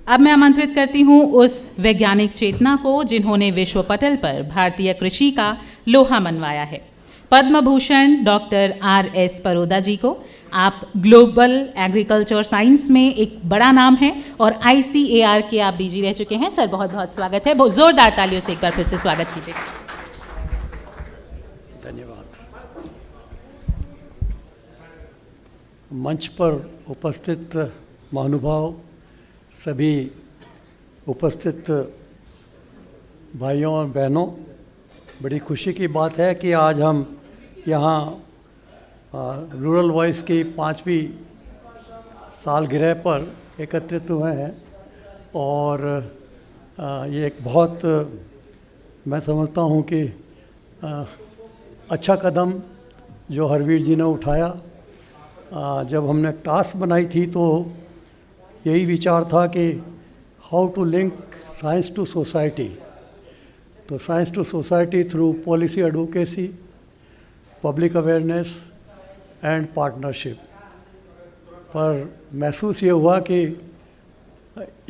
अब मैं आमंत्रित करती हूँ उस वैज्ञानिक चेतना को जिन्होंने विश्व पटल पर भारतीय कृषि का लोहा मनवाया है। Padma Bhushan doctor R.S. परोदा जी को। आप ग्लोबल एग्रीकल्चर साइंस में एक बड़ा नाम है और ICAR के आप DG रह चुके हैं। सर बहुत बहुत स्वागत है, बहुत जोरदार तालियों से एक बार फिर से स्वागत कीजिए। धन्यवाद। मंच पर उपस्थित महानुभाव, सभी उपस्थित भाइयों और बहनों, बड़ी खुशी की बात है कि आज हम यहाँ रूरल वॉइस की 5वीं सालगिरह पर एकत्रित हुए हैं और ये एक बहुत, मैं समझता हूँ कि अच्छा कदम जो हरवीर जी ने उठाया। जब हमने टास्क बनाई थी तो यही विचार था कि how to link science to society. तो science to society through policy advocacy, public awareness and partnership. पर महसूस ये हुआ कि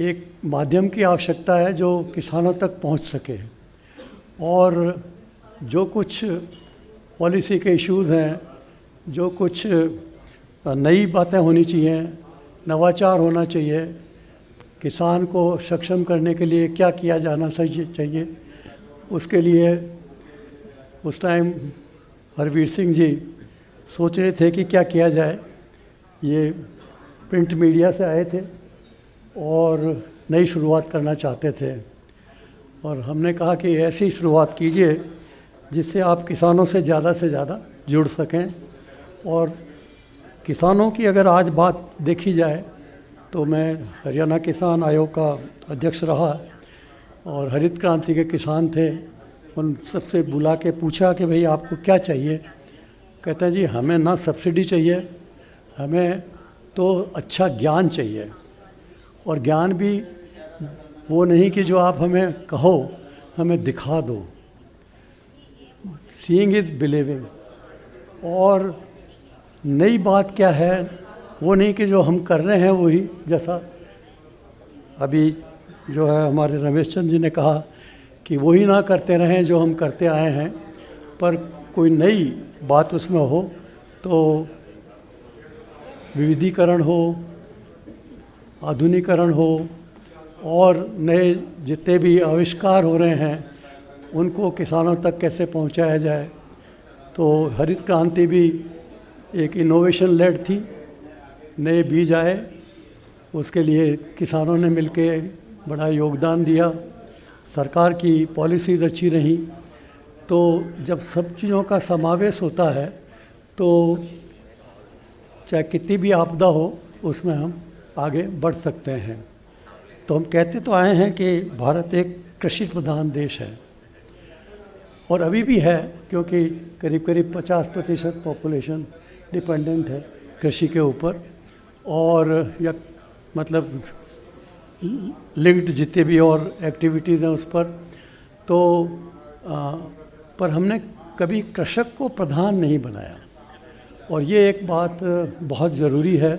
एक माध्यम की आवश्यकता है जो किसानों तक पहुंच सके और जो कुछ पॉलिसी के इश्यूज़ हैं, जो कुछ नई बातें होनी चाहिए, नवाचार होना चाहिए, किसान को सक्षम करने के लिए क्या किया जाना चाहिए, उसके लिए उस टाइम हरवीर सिंह जी सोच रहे थे कि क्या किया जाए। ये प्रिंट मीडिया से आए थे और नई शुरुआत करना चाहते थे और हमने कहा कि ऐसी शुरुआत कीजिए जिससे आप किसानों से ज़्यादा जुड़ सकें। और किसानों की अगर आज बात देखी जाए तो मैं हरियाणा किसान आयोग का अध्यक्ष रहा और हरित क्रांति के किसान थे। उन सबसे बुला के पूछा कि भाई आपको क्या चाहिए। कहते हैं जी हमें ना सब्सिडी चाहिए, हमें तो अच्छा ज्ञान चाहिए। और ज्ञान भी वो नहीं कि जो आप हमें कहो, हमें दिखा दो। Seeing is believing. और नई बात क्या है, वो नहीं कि जो हम कर रहे हैं वही, जैसा अभी जो है हमारे रमेश चंद्र जी ने कहा कि वही ना करते रहें जो हम करते आए हैं, पर कोई नई बात उसमें हो तो विविधीकरण हो, आधुनिकीकरण हो और नए जितने भी आविष्कार हो रहे हैं उनको किसानों तक कैसे पहुंचाया जाए। तो हरित क्रांति भी एक इनोवेशन लेड थी। नए बीज आए, उसके लिए किसानों ने मिलके बड़ा योगदान दिया। सरकार की पॉलिसीज़ अच्छी रहीं। तो जब सब चीज़ों का समावेश होता है तो चाहे कितनी भी आपदा हो उसमें हम आगे बढ़ सकते हैं। तो हम कहते तो आए हैं कि भारत एक कृषि प्रधान देश है और अभी भी है, क्योंकि करीब 50% पॉपुलेशन डिपेंडेंट है कृषि के ऊपर और या मतलब लिंक्ड जितने भी और एक्टिविटीज़ हैं उस पर। तो पर हमने कभी कृषक को प्रधान नहीं बनाया और ये एक बात बहुत ज़रूरी है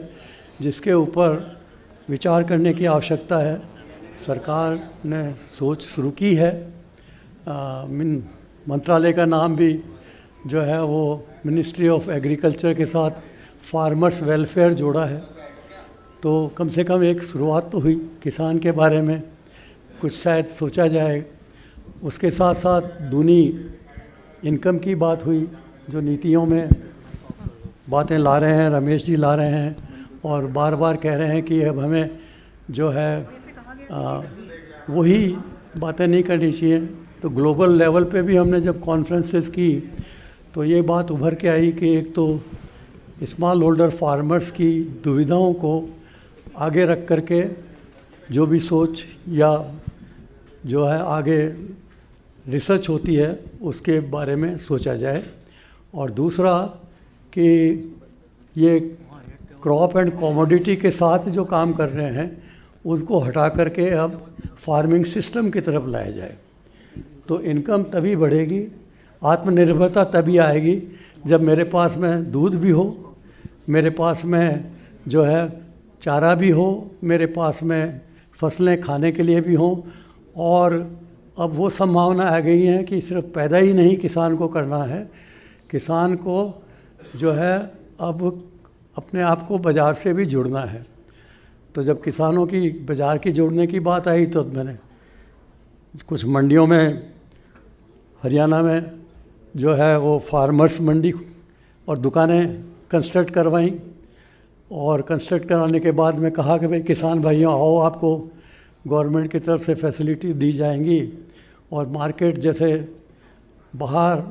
जिसके ऊपर विचार करने की आवश्यकता है। सरकार ने सोच शुरू की है। मंत्रालय का नाम भी जो है वो मिनिस्ट्री ऑफ एग्रीकल्चर के साथ फार्मर्स वेलफेयर जोड़ा है। तो कम से कम एक शुरुआत तो हुई, किसान के बारे में कुछ शायद सोचा जाए। उसके साथ साथ दूनी इनकम की बात हुई, जो नीतियों में बातें ला रहे हैं, रमेश जी ला रहे हैं और बार बार कह रहे हैं कि अब हमें जो है वही बातें नहीं करनी चाहिए। तो ग्लोबल लेवल पे भी हमने जब कॉन्फ्रेंसेस की तो ये बात उभर के आई कि एक तो स्मॉल होल्डर फार्मर्स की दुविधाओं को आगे रख करके जो भी सोच या जो है आगे रिसर्च होती है उसके बारे में सोचा जाए। और दूसरा कि ये क्रॉप एंड कमोडिटी के साथ जो काम कर रहे हैं उसको हटा करके अब फार्मिंग सिस्टम की तरफ लाया जाए। तो इनकम तभी बढ़ेगी, आत्मनिर्भरता तभी आएगी जब मेरे पास में दूध भी हो, मेरे पास में जो है चारा भी हो, मेरे पास में फसलें खाने के लिए भी हों, और अब वो संभावना आ गई है कि सिर्फ पैदा ही नहीं किसान को करना है, किसान को जो है अब अपने आप को बाज़ार से भी जुड़ना है। तो जब किसानों की बाज़ार की जुड़ने की बात आई तो मैंने कुछ मंडियों में, हरियाणा में जो है वो फार्मर्स मंडी और दुकानें कंस्ट्रक्ट करवाईं, और कंस्ट्रक्ट कराने के बाद में कहा कि भाई किसान भाइयों आओ, आपको गवर्नमेंट की तरफ से फैसिलिटी दी जाएंगी, और मार्केट जैसे बाहर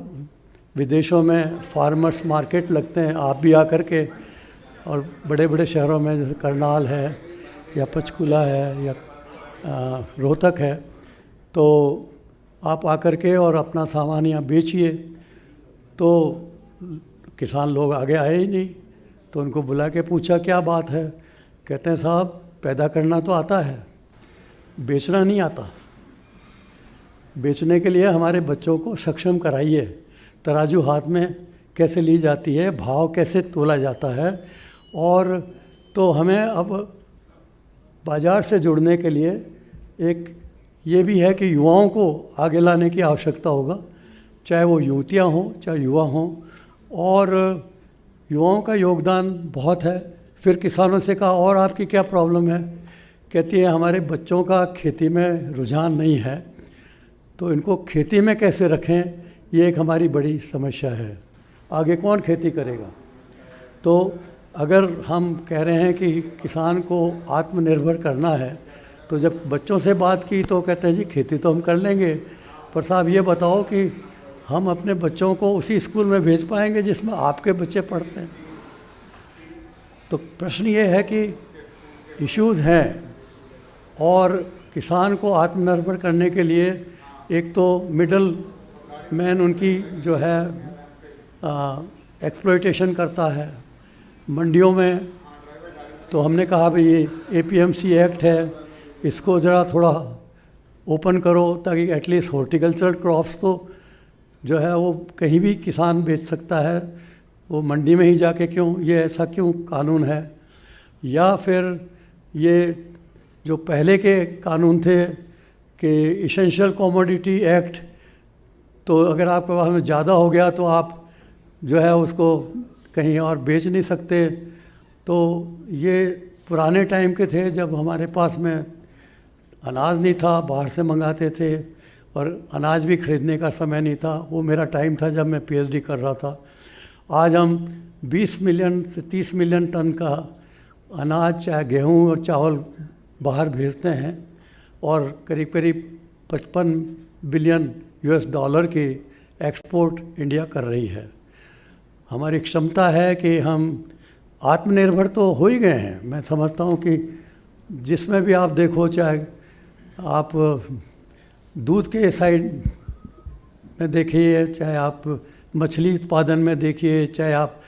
विदेशों में फार्मर्स मार्केट लगते हैं, आप भी आकर के, और बड़े बड़े शहरों में जैसे करनाल है या पंचकुला है या रोहतक है, तो आप आकर के और अपना सामान यहाँ बेचिए। तो किसान लोग आगे आए ही नहीं, तो उनको बुला के पूछा क्या बात है, कहते हैं साहब पैदा करना तो आता है, बेचना नहीं आता। बेचने के लिए हमारे बच्चों को सक्षम कराइए, तराजू हाथ में कैसे ली जाती है, भाव कैसे तोला जाता है, और तो हमें अब बाज़ार से जुड़ने के लिए एक ये भी है कि युवाओं को आगे लाने की आवश्यकता होगा, चाहे वो युवतियाँ हों चाहे युवा हों, और युवाओं का योगदान बहुत है। फिर किसानों से कहा और आपकी क्या प्रॉब्लम है, कहती है हमारे बच्चों का खेती में रुझान नहीं है, तो इनको खेती में कैसे रखें, ये एक हमारी बड़ी समस्या है। आगे कौन खेती करेगा? तो अगर हम कह रहे हैं कि किसान को आत्मनिर्भर करना है, तो जब बच्चों से बात की तो कहते हैं जी खेती तो हम कर लेंगे, पर साहब ये बताओ कि हम अपने बच्चों को उसी स्कूल में भेज पाएंगे जिसमें आपके बच्चे पढ़ते हैं? तो प्रश्न ये है कि इश्यूज़ हैं, और किसान को आत्मनिर्भर करने के लिए एक तो मिडल मैन उनकी जो है एक्सप्लॉयटेशन करता है मंडियों में। तो हमने कहा भाई ये APMC एक्ट है, इसको ज़रा थोड़ा ओपन करो ताकि एटलीस्ट हॉर्टिकल्चर क्रॉप्स तो जो है वो कहीं भी किसान बेच सकता है, वो मंडी में ही जाके क्यों, ये ऐसा क्यों कानून है? या फिर ये जो पहले के कानून थे कि इसेंशियल कमोडिटी एक्ट, तो अगर आपके पास में ज़्यादा हो गया तो आप जो है उसको कहीं और बेच नहीं सकते। तो ये पुराने टाइम के थे जब हमारे पास में अनाज नहीं था, बाहर से मंगाते थे, और अनाज भी खरीदने का समय नहीं था। वो मेरा टाइम था जब मैं PhD कर रहा था। आज हम 20 मिलियन से 30 मिलियन टन का अनाज, चाहे गेहूँ और चावल बाहर भेजते हैं, और करीब करीब 55 बिलियन $US की एक्सपोर्ट इंडिया कर रही है। हमारी क्षमता है कि हम आत्मनिर्भर तो हो ही गए हैं। मैं समझता हूँ कि जिसमें भी आप देखो, चाहे आप दूध के साइड में देखिए, चाहे आप मछली उत्पादन में देखिए, चाहे आप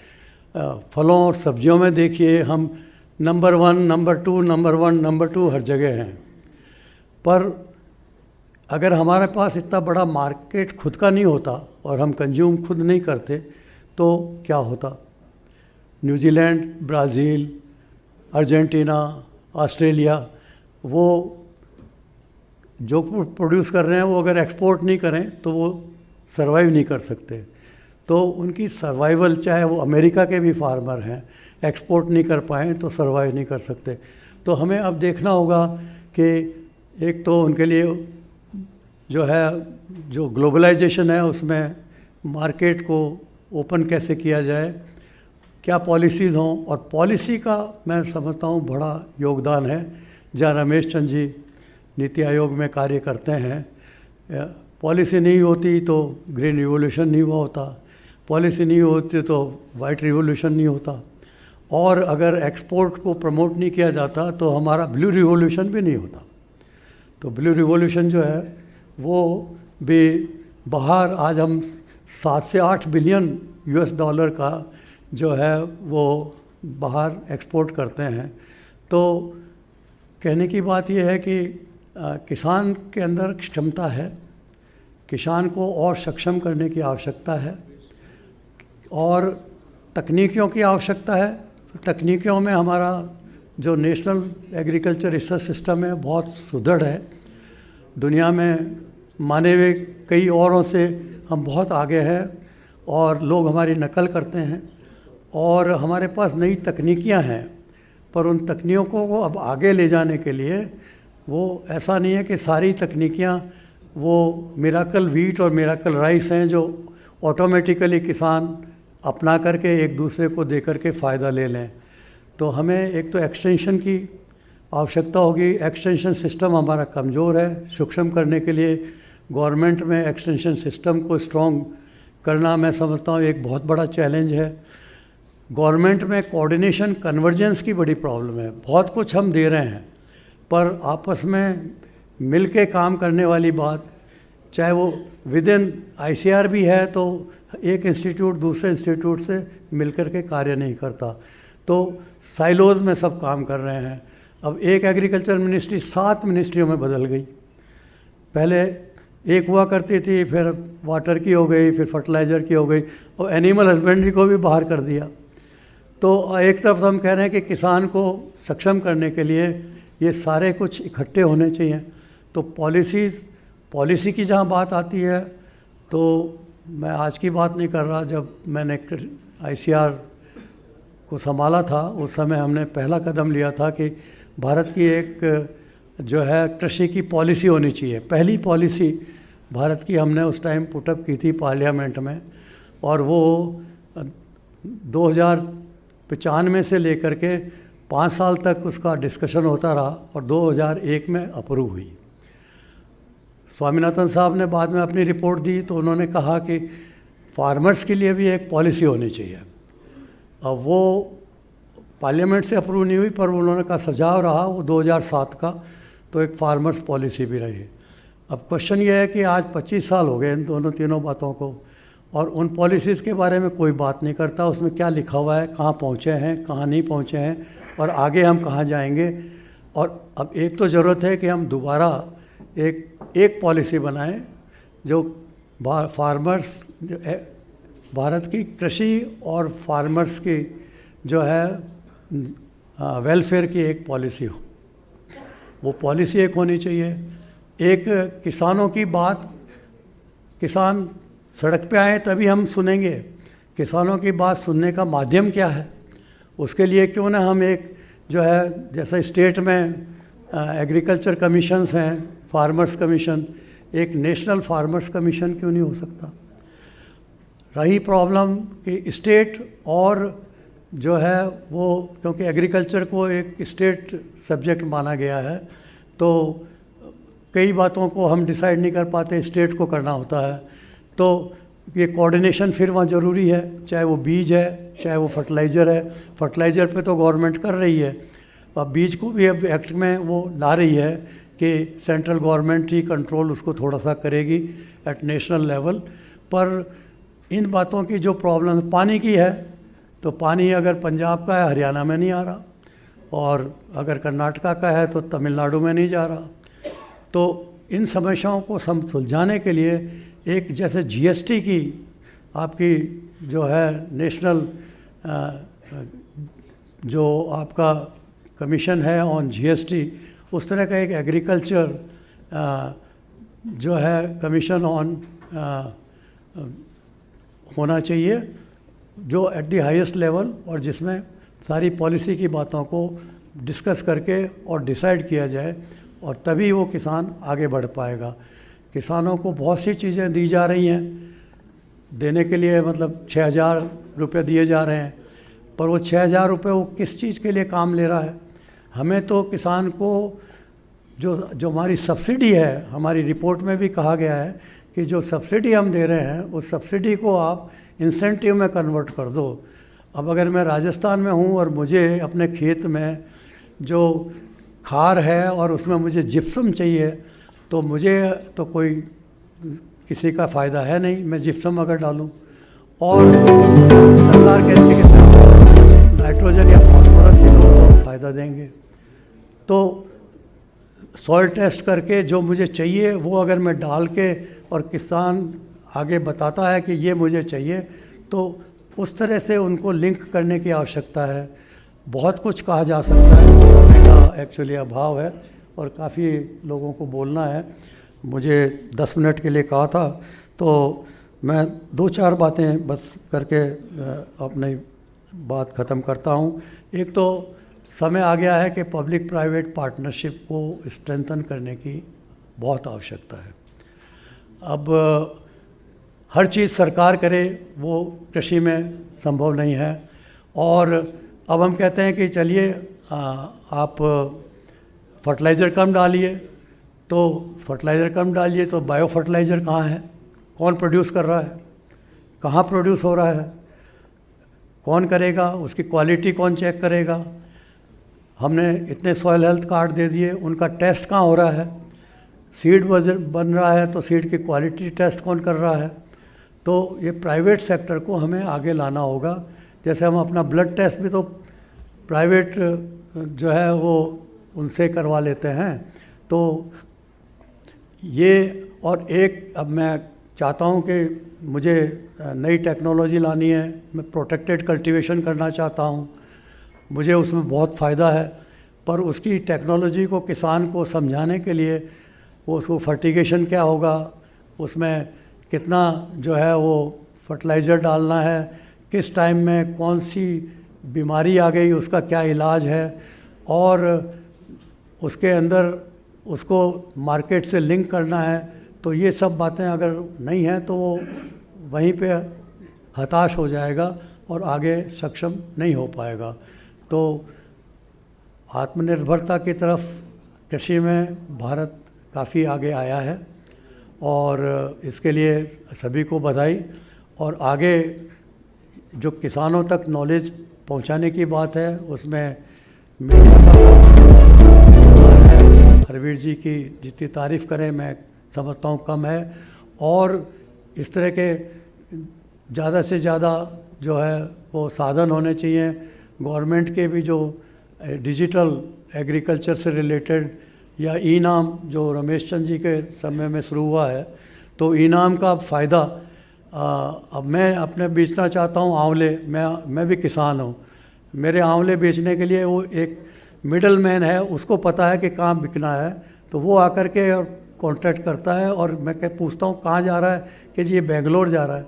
फलों और सब्जियों में देखिए, हम नंबर 1, नंबर 2, नंबर 1, नंबर 2 हर जगह हैं। पर अगर हमारे पास इतना बड़ा मार्केट खुद का नहीं होता और हम कंज्यूम खुद नहीं करते तो क्या होता? न्यूजीलैंड, ब्राज़ील, अर्जेंटीना, ऑस्ट्रेलिया, वो जो प्रोड्यूस कर रहे हैं वो अगर एक्सपोर्ट नहीं करें तो वो सर्वाइव नहीं कर सकते। तो उनकी सर्वाइवल, चाहे वो अमेरिका के भी फार्मर हैं, एक्सपोर्ट नहीं कर पाएँ तो सर्वाइव नहीं कर सकते। तो हमें अब देखना होगा कि एक तो उनके लिए जो है, जो ग्लोबलाइजेशन है उसमें मार्केट को ओपन कैसे किया जाए, क्या पॉलिसीज़ हों, और पॉलिसी का मैं समझता हूँ बड़ा योगदान है। जहाँ रमेश चंद जी नीति आयोग में कार्य करते हैं, पॉलिसी नहीं होती तो ग्रीन रिवॉल्यूशन नहीं हुआ होता, पॉलिसी नहीं होती तो वाइट रिवॉल्यूशन नहीं होता, और अगर एक्सपोर्ट को प्रमोट नहीं किया जाता तो हमारा ब्लू रिवॉल्यूशन भी नहीं होता। तो ब्लू रिवॉल्यूशन जो है वो भी बाहर, आज हम 7 से 8 बिलियन $US का जो है वो बाहर एक्सपोर्ट करते हैं। तो कहने की बात यह है कि किसान के अंदर क्षमता है, किसान को और सक्षम करने की आवश्यकता है, और तकनीकियों की आवश्यकता है। तकनीकियों में हमारा जो नेशनल एग्रीकल्चर रिसर्च सिस्टम है बहुत सुदृढ़ है। दुनिया में माने हुए कई औरों से हम बहुत आगे हैं और लोग हमारी नकल करते हैं और हमारे पास नई तकनीकियां हैं, पर उन तकनीकों को अब आगे ले जाने के लिए वो ऐसा नहीं है कि सारी तकनीकियां वो मिराकल व्हीट और मिराकल राइस हैं जो ऑटोमेटिकली किसान अपना करके एक दूसरे को दे करके फ़ायदा ले लें। तो हमें एक तो एक्सटेंशन की आवश्यकता होगी। एक्सटेंशन सिस्टम हमारा कमज़ोर है। सूक्ष्म करने के लिए गवर्नमेंट में एक्सटेंशन सिस्टम को स्ट्रॉन्ग करना मैं समझता हूँ एक बहुत बड़ा चैलेंज है। गवर्नमेंट में कोऑर्डिनेशन कन्वर्जेंस की बड़ी प्रॉब्लम है। बहुत कुछ हम दे रहे हैं पर आपस में मिल के काम करने वाली बात, चाहे वो विद इन ICR भी है तो एक इंस्टीट्यूट दूसरे इंस्टीट्यूट से मिल कर के कार्य नहीं करता, तो साइलोज़ में सब काम कर रहे हैं। अब एक एग्रीकल्चर मिनिस्ट्री 7 मिनिस्ट्रियों में बदल गई। पहले एक हुआ करती थी, फिर वाटर की हो गई, फिर फर्टिलाइज़र की हो गई और एनिमल हस्बेंड्री को भी बाहर कर दिया। तो एक तरफ हम कह रहे हैं कि किसान को सक्षम करने के लिए ये सारे कुछ इकट्ठे होने चाहिए। तो पॉलिसी की जहाँ बात आती है तो मैं आज की बात नहीं कर रहा, जब मैंने ICR को संभाला था उस समय हमने पहला कदम लिया था कि भारत की एक जो है कृषि की पॉलिसी होनी चाहिए। पहली पॉलिसी भारत की हमने उस टाइम पुटअप की थी पार्लियामेंट में और वो 2095 से लेकर के 5 साल तक उसका डिस्कशन होता रहा और 2001 में अप्रूव हुई। स्वामीनाथन साहब ने बाद में अपनी रिपोर्ट दी तो उन्होंने कहा कि फार्मर्स के लिए भी एक पॉलिसी होनी चाहिए। अब वो पार्लियामेंट से अप्रूव नहीं हुई पर उन्होंने कहा सुझाव रहा वो 2007 का, तो एक फार्मर्स पॉलिसी भी रही। अब क्वेश्चन ये है कि आज 25 साल हो गए इन तीनों बातों को और उन पॉलिसीज़ के बारे में कोई बात नहीं करता। उसमें क्या लिखा हुआ है, कहाँ पहुँचे हैं, कहाँ नहीं पहुँचे हैं और आगे हम कहाँ जाएंगे। और अब एक तो ज़रूरत है कि हम दोबारा एक पॉलिसी बनाएं जो फार्मर्स भारत की कृषि और फार्मर्स की जो है वेलफेयर की एक पॉलिसी हो। वो पॉलिसी एक होनी चाहिए। एक किसानों की बात, किसान सड़क पे आए तभी हम सुनेंगे। किसानों की बात सुनने का माध्यम क्या है, उसके लिए क्यों ना हम एक जो है जैसे स्टेट में एग्रीकल्चर कमीशंस हैं, फार्मर्स कमीशन, एक नेशनल फार्मर्स कमीशन क्यों नहीं हो सकता। रही प्रॉब्लम कि स्टेट और जो है वो क्योंकि एग्रीकल्चर को एक स्टेट सब्जेक्ट माना गया है तो कई बातों को हम डिसाइड नहीं कर पाते, स्टेट को करना होता है। तो ये कोऑर्डिनेशन फिर वहाँ ज़रूरी है, चाहे वो बीज है चाहे वो फर्टिलाइज़र है। फर्टिलाइज़र पे तो गवर्नमेंट कर रही है, अब बीज को भी अब एक्ट में वो ला रही है कि सेंट्रल गवर्नमेंट ही कंट्रोल उसको थोड़ा सा करेगी एट नेशनल लेवल। पर इन बातों की जो प्रॉब्लम पानी की है तो पानी अगर पंजाब का है हरियाणा में नहीं आ रहा और अगर कर्नाटका का है तो तमिलनाडु में नहीं जा रहा। तो इन समस्याओं को सुलझाने के लिए एक जैसे GST की आपकी जो है नेशनल जो आपका कमीशन है ऑन GST, उस तरह का एक एग्रीकल्चर जो है कमीशन ऑन होना चाहिए जो एट द हाईएस्ट लेवल और जिसमें सारी पॉलिसी की बातों को डिस्कस करके और डिसाइड किया जाए और तभी वो किसान आगे बढ़ पाएगा। किसानों को बहुत सी चीज़ें दी जा रही हैं, देने के लिए मतलब 6,000 रुपये दिए जा रहे हैं, पर वो 6,000 रुपये वो किस चीज़ के लिए काम ले रहा है। हमें तो किसान को जो हमारी सब्सिडी है, हमारी रिपोर्ट में भी कहा गया है कि जो सब्सिडी हम दे रहे हैं उस सब्सिडी को आप इंसेंटिव में कन्वर्ट कर दो। अब अगर मैं राजस्थान में हूँ और मुझे अपने खेत में जो खार है और उसमें मुझे जिप्सम चाहिए तो मुझे तो कोई किसी का फ़ायदा है नहीं, मैं जिप्सम अगर डालूँ और सरकार कहती है कि नाइट्रोजन या फॉस्फोरस ही तो फ़ायदा देंगे। तो सॉइल टेस्ट करके जो मुझे चाहिए वो अगर मैं डाल के और किसान आगे बताता है कि ये मुझे चाहिए तो उस तरह से उनको लिंक करने की आवश्यकता है। बहुत कुछ कहा जा सकता है, समय का एक्चुअली अभाव है और काफ़ी लोगों को बोलना है। मुझे 10 मिनट के लिए कहा था, तो मैं 2-4 बातें बस करके अपनी बात ख़त्म करता हूँ। एक तो समय आ गया है कि पब्लिक प्राइवेट पार्टनरशिप को स्ट्रेंथन करने की बहुत आवश्यकता है। अब हर चीज़ सरकार करे वो कृषि में संभव नहीं है, और अब हम कहते हैं कि चलिए आप फर्टिलाइज़र कम डालिए, तो फर्टिलाइज़र कम डालिए तो बायो फर्टिलाइज़र कहाँ है, कौन प्रोड्यूस कर रहा है, कहाँ प्रोड्यूस हो रहा है, कौन करेगा, उसकी क्वालिटी कौन चेक करेगा। हमने इतने सॉइल हेल्थ कार्ड दे दिए, उनका टेस्ट कहाँ हो रहा है, सीड बन रहा है तो सीड की क्वालिटी टेस्ट कौन कर रहा है। तो ये प्राइवेट सेक्टर को हमें आगे लाना होगा। जैसे हम अपना ब्लड टेस्ट भी तो प्राइवेट जो है वो उनसे करवा लेते हैं। तो ये, और एक अब मैं चाहता हूँ कि मुझे नई टेक्नोलॉजी लानी है, मैं प्रोटेक्टेड कल्टीवेशन करना चाहता हूँ, मुझे उसमें बहुत फ़ायदा है, पर उसकी टेक्नोलॉजी को किसान को समझाने के लिए उसको फर्टिगेशन क्या होगा, उसमें कितना जो है वो फर्टिलाइज़र डालना है, किस टाइम में कौन सी बीमारी आ गई उसका क्या इलाज है, और उसके अंदर उसको मार्केट से लिंक करना है। तो ये सब बातें अगर नहीं हैं तो वो वहीं पे हताश हो जाएगा और आगे सक्षम नहीं हो पाएगा। तो आत्मनिर्भरता की तरफ कृषि में भारत काफ़ी आगे आया है, और इसके लिए सभी को बधाई। और आगे जो किसानों तक नॉलेज पहुंचाने की बात है, उसमें मीडिया का हरवीर जी की जितनी तारीफ़ करें मैं समझता हूँ कम है, और इस तरह के ज़्यादा से ज़्यादा जो है वो साधन होने चाहिए। गवर्नमेंट के भी जो डिजिटल एग्रीकल्चर से रिलेटेड या ई-नाम जो रमेश चंद जी के समय में शुरू हुआ है, तो ई-नाम का फ़ायदा अब मैं अपने बेचना चाहता हूँ आंवले, मैं भी किसान हूँ, मेरे आंवले बेचने के लिए वो एक मिडल मैन है, उसको पता है कि कहाँ बिकना है, तो वो आकर के और कॉन्टैक्ट करता है, और मैं पूछता हूँ कहाँ जा रहा है, कि जी ये बेंगलोर जा रहा है।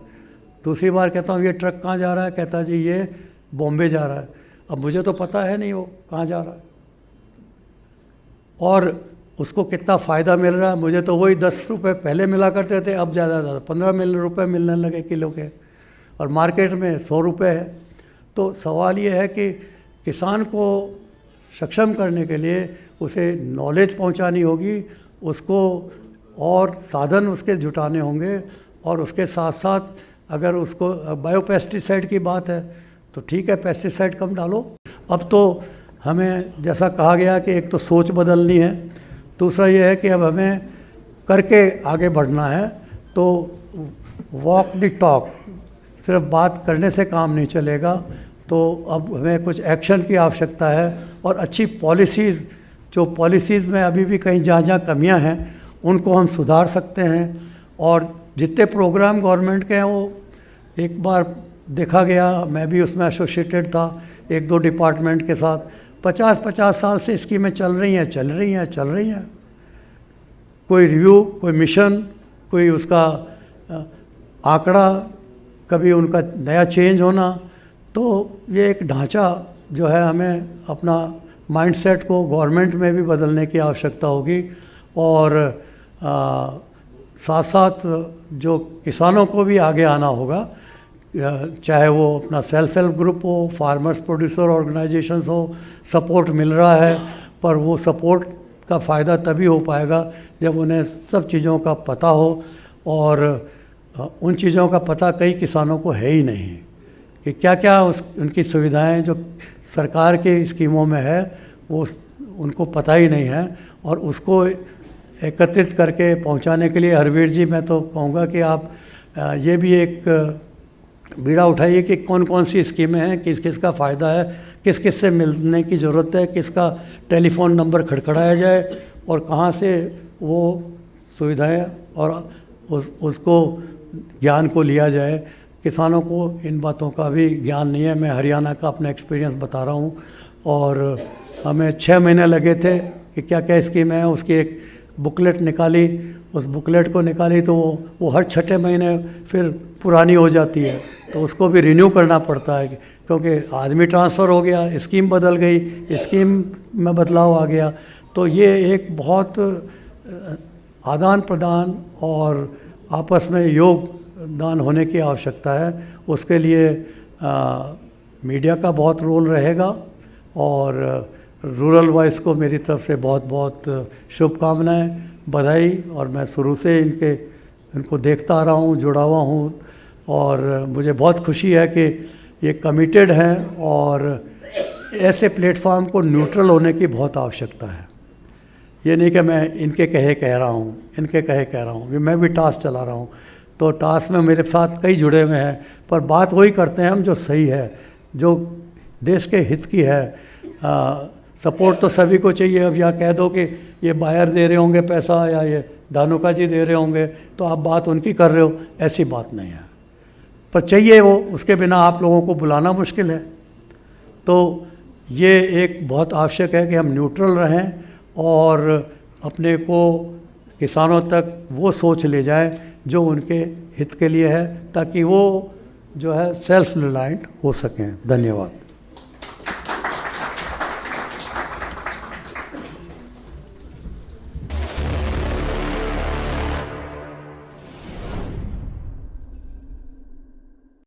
दूसरी बार कहता हूँ ये ट्रक कहाँ जा रहा है, कहता जी ये बॉम्बे जा रहा है। अब मुझे तो पता है नहीं वो कहाँ जा रहा है, और उसको कितना फ़ायदा मिल रहा है। मुझे तो वही 10 रुपये पहले मिला करते थे, अब ज़्यादा 15 रुपये मिलने लगे किलो के, और मार्केट में 100 रुपये है। तो सवाल ये है कि किसान को सक्षम करने के लिए उसे नॉलेज पहुंचानी होगी, उसको और साधन उसके जुटाने होंगे, और उसके साथ साथ अगर उसको बायोपेस्टिसाइड की बात है तो ठीक है, पेस्टिसाइड कम डालो। अब तो हमें जैसा कहा गया कि एक तो सोच बदलनी है, दूसरा ये है कि अब हमें करके आगे बढ़ना है। तो वॉक द टॉक, सिर्फ बात करने से काम नहीं चलेगा, तो अब हमें कुछ एक्शन की आवश्यकता है, और अच्छी पॉलिसीज़, जो पॉलिसीज़ में अभी भी कहीं जहाँ जहाँ कमियाँ हैं उनको हम सुधार सकते हैं। और जितने प्रोग्राम गवर्नमेंट के हैं वो एक बार देखा गया, मैं भी उसमें एसोसिएटेड था 1-2 डिपार्टमेंट के साथ, 50-50 साल से स्कीमें चल रही हैं। कोई रिव्यू, कोई मिशन, कोई उसका आंकड़ा, कभी उनका नया चेंज होना। तो ये एक ढांचा जो है हमें अपना माइंडसेट को गवर्नमेंट में भी बदलने की आवश्यकता होगी, और साथ साथ जो किसानों को भी आगे आना होगा, चाहे वो अपना सेल्फ हेल्प ग्रुप हो, फार्मर्स प्रोड्यूसर ऑर्गेनाइजेशंस हो, सपोर्ट मिल रहा है, पर वो सपोर्ट का फ़ायदा तभी हो पाएगा जब उन्हें सब चीज़ों का पता हो, और उन चीज़ों का पता कई किसानों को है ही नहीं कि क्या क्या उनकी सुविधाएं जो सरकार की स्कीमों में है वो उनको पता ही नहीं है। और उसको एकत्रित करके पहुंचाने के लिए हरवीर जी, मैं तो कहूँगा कि आप ये भी एक बीड़ा उठाइए कि कौन कौन सी स्कीमें हैं, किस किस का फ़ायदा है, किस किस से मिलने की ज़रूरत है, किसका टेलीफोन नंबर खड़खड़ाया जाए, और कहाँ से वो सुविधाएं और उसको ज्ञान को लिया जाए, किसानों को इन बातों का भी ज्ञान नहीं है। मैं हरियाणा का अपना एक्सपीरियंस बता रहा हूँ। और हमें 6 महीने लगे थे कि क्या क्या स्कीम है। उसकी एक बुकलेट निकाली, उस बुकलेट को निकाली तो वो हर 6ठे महीने फिर पुरानी हो जाती है, तो उसको भी रिन्यू करना पड़ता है, क्योंकि आदमी ट्रांसफ़र हो गया, स्कीम बदल गई, स्कीम में बदलाव आ गया। तो ये एक बहुत आदान प्रदान और आपस में योगदान होने की आवश्यकता है। उसके लिए मीडिया का बहुत रोल रहेगा। और रूरल वॉइस को मेरी तरफ से बहुत बहुत शुभकामनाएं, बधाई। और मैं शुरू से इनको देखता आ रहा हूँ, जुड़ा हुआ हूँ, और मुझे बहुत खुशी है कि ये कमिटेड हैं। और ऐसे प्लेटफॉर्म को न्यूट्रल होने की बहुत आवश्यकता है। ये नहीं कि मैं इनके कहे कह रहा हूँ, इनके कहे कह रहा हूँ। मैं भी टास्क चला रहा हूँ, तो टास्क में मेरे साथ कई जुड़े हुए हैं, पर बात वही करते हैं हम जो सही है, जो देश के हित की है। सपोर्ट तो सभी को चाहिए। अब यहाँ कह दो कि ये बायर दे रहे होंगे पैसा या ये धानुका जी दे रहे होंगे तो आप बात उनकी कर रहे हो, ऐसी बात नहीं है। पर चाहिए वो, उसके बिना आप लोगों को बुलाना मुश्किल है। तो ये एक बहुत आवश्यक है कि हम न्यूट्रल रहें और अपने को किसानों तक वो सोच ले जाए जो उनके हित के लिए है, ताकि वो जो है सेल्फ रिलायंट हो सकें। धन्यवाद।